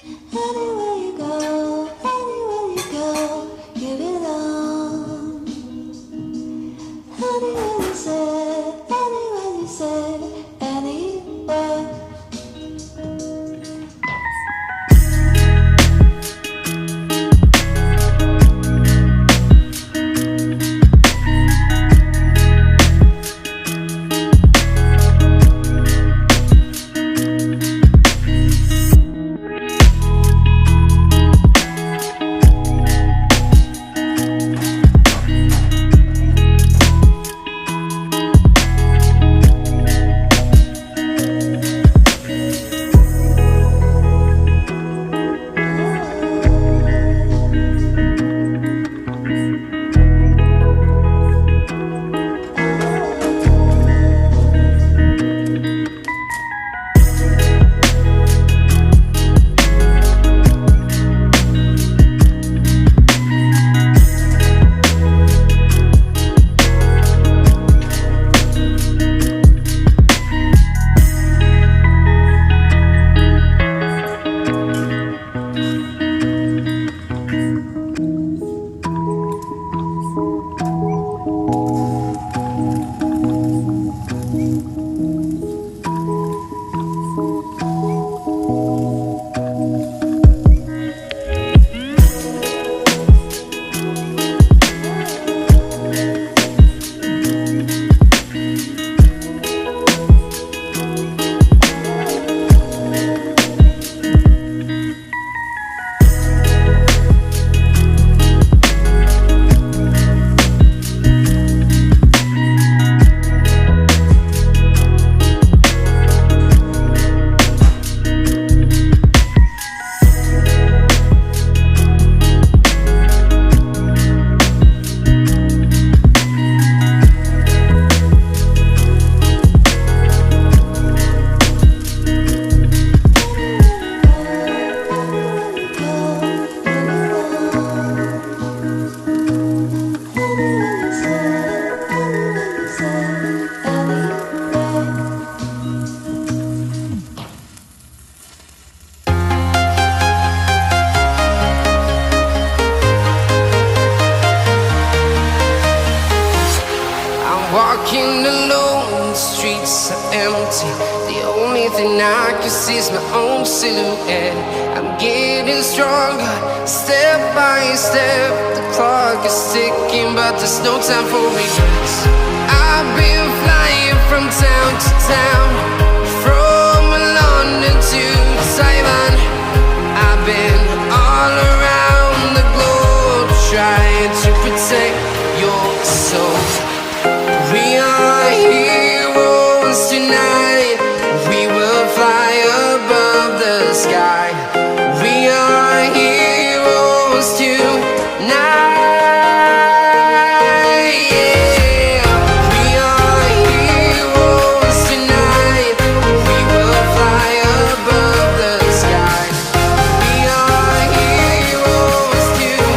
Anywhere you go, anywhere you go, you belong. Anywhere you say, anywhere. Walking alone, the streets are empty. The only thing I can see is my own silhouette. I'm getting stronger, step by step. The clock is ticking, but there's no time for regrets. I've been flying from town to town, from London to Taiwan. I've been all around the globe, trying to protect your soul. We are heroes tonight. We will fly above the sky. We are heroes tonight. Yeah. We are heroes tonight. We will fly above the sky. We are heroes tonight.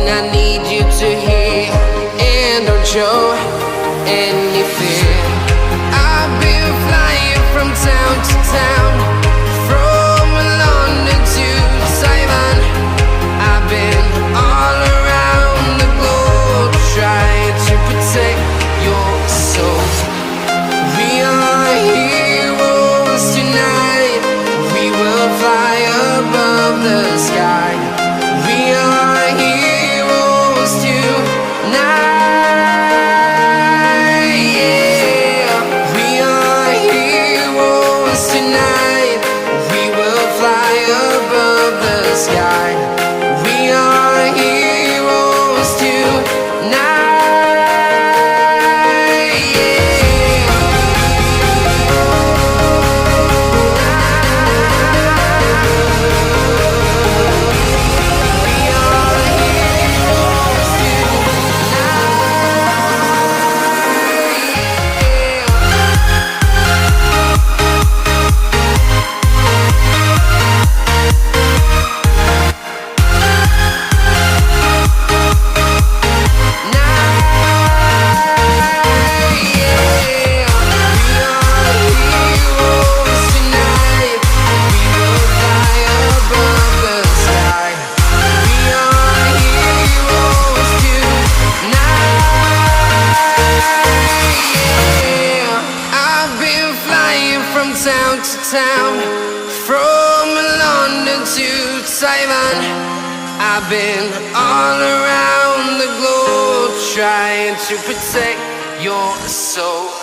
I need you to hear and don't show any fear. I've been flying from town to town, from London to Taiwan. I've been all around the globe, trying to protect your soul. We are heroes tonight. We will fly above the sky. We are heroes. from London to Taiwan. I've been all around the globe trying to protect your soul.